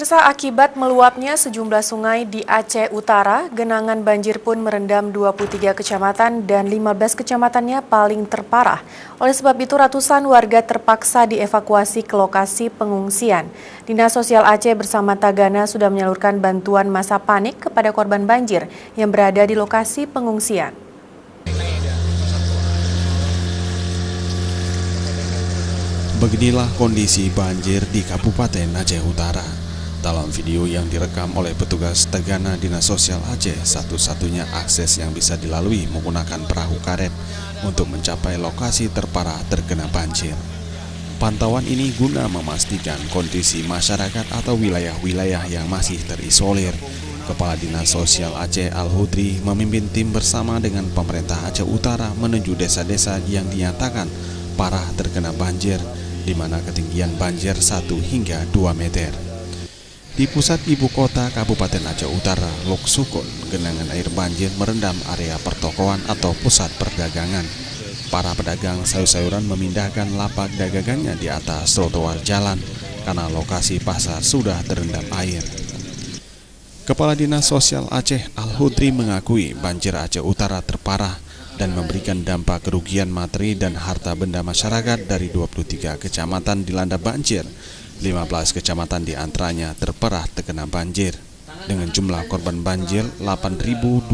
Pemirsa, akibat meluapnya sejumlah sungai di Aceh Utara, genangan banjir pun merendam 23 kecamatan dan 15 kecamatannya paling terparah. Oleh sebab itu, ratusan warga terpaksa dievakuasi ke lokasi pengungsian. Dinas Sosial Aceh bersama Tagana sudah menyalurkan bantuan masa panik kepada korban banjir yang berada di lokasi pengungsian. Beginilah kondisi banjir di Kabupaten Aceh Utara. Dalam video yang direkam oleh petugas Tagana Dinas Sosial Aceh, satu-satunya akses yang bisa dilalui menggunakan perahu karet untuk mencapai lokasi terparah terkena banjir. Pantauan ini guna memastikan kondisi masyarakat atau wilayah-wilayah yang masih terisolir. Kepala Dinas Sosial Aceh Al-Hudri memimpin tim bersama dengan pemerintah Aceh Utara menuju desa-desa yang dinyatakan parah terkena banjir, di mana ketinggian banjir 1 hingga 2 meter. Di pusat ibu kota Kabupaten Aceh Utara, Lok Sukun, genangan air banjir merendam area pertokoan atau pusat perdagangan. Para pedagang sayur-sayuran memindahkan lapak dagangannya di atas trotoar jalan karena lokasi pasar sudah terendam air. Kepala Dinas Sosial Aceh Al-Hudri mengakui banjir Aceh Utara terparah dan memberikan dampak kerugian materi dan harta benda masyarakat dari 23 kecamatan dilanda banjir. 15 kecamatan di antaranya terparah terkena banjir. Dengan jumlah korban banjir 8.266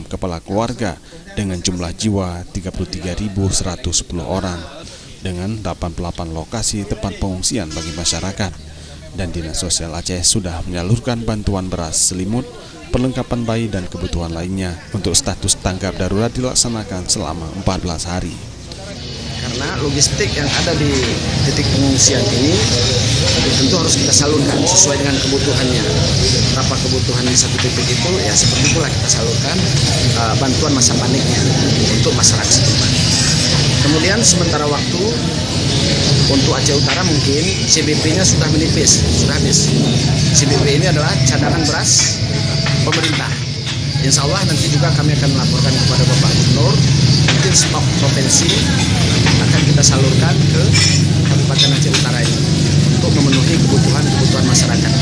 kepala keluarga dengan jumlah jiwa 33.110 orang dengan 88 lokasi tempat pengungsian bagi masyarakat. Dan Dinas Sosial Aceh sudah menyalurkan bantuan beras, selimut, perlengkapan bayi dan kebutuhan lainnya untuk status tanggap darurat dilaksanakan selama 14 hari. Karena logistik yang ada di titik pengungsian ini tentu harus kita salurkan sesuai dengan kebutuhannya. Berapa kebutuhan di satu titik itu, ya seperti itulah kita salurkan bantuan masa paniknya untuk masyarakat setempat. Kemudian sementara waktu untuk Aceh Utara mungkin CBP-nya sudah menipis, sudah habis. CBP ini adalah cadangan beras pemerintah. Insya Allah nanti juga kami akan melaporkan kepada Bapak Gubernur, mungkin stok provinsi akan kita salurkan ke Kabupaten Aceh Utara ini untuk memenuhi kebutuhan masyarakat.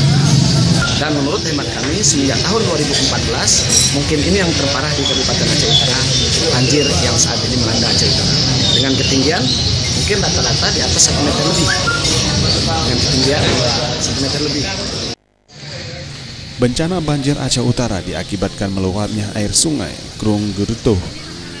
Dan menurut hemat kami, semenjak tahun 2014, mungkin ini yang terparah di Kabupaten Aceh Utara, banjir yang saat ini melanda Aceh Utara. Dengan ketinggian mungkin rata-rata di atas 1 meter lebih. Dengan ketinggian 1 meter lebih. Bencana banjir Aceh Utara diakibatkan meluapnya air sungai Krung Gertuh,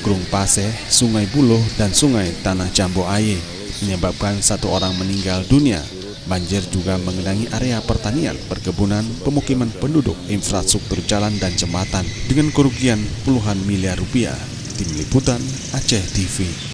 Krung Paseh, Sungai Buloh, dan Sungai Tanah Jambu Aye, menyebabkan 1 orang meninggal dunia. Banjir juga mengenangi area pertanian, perkebunan, pemukiman penduduk, infrastruktur jalan dan jembatan dengan kerugian puluhan miliar rupiah. Tim Liputan Aceh TV.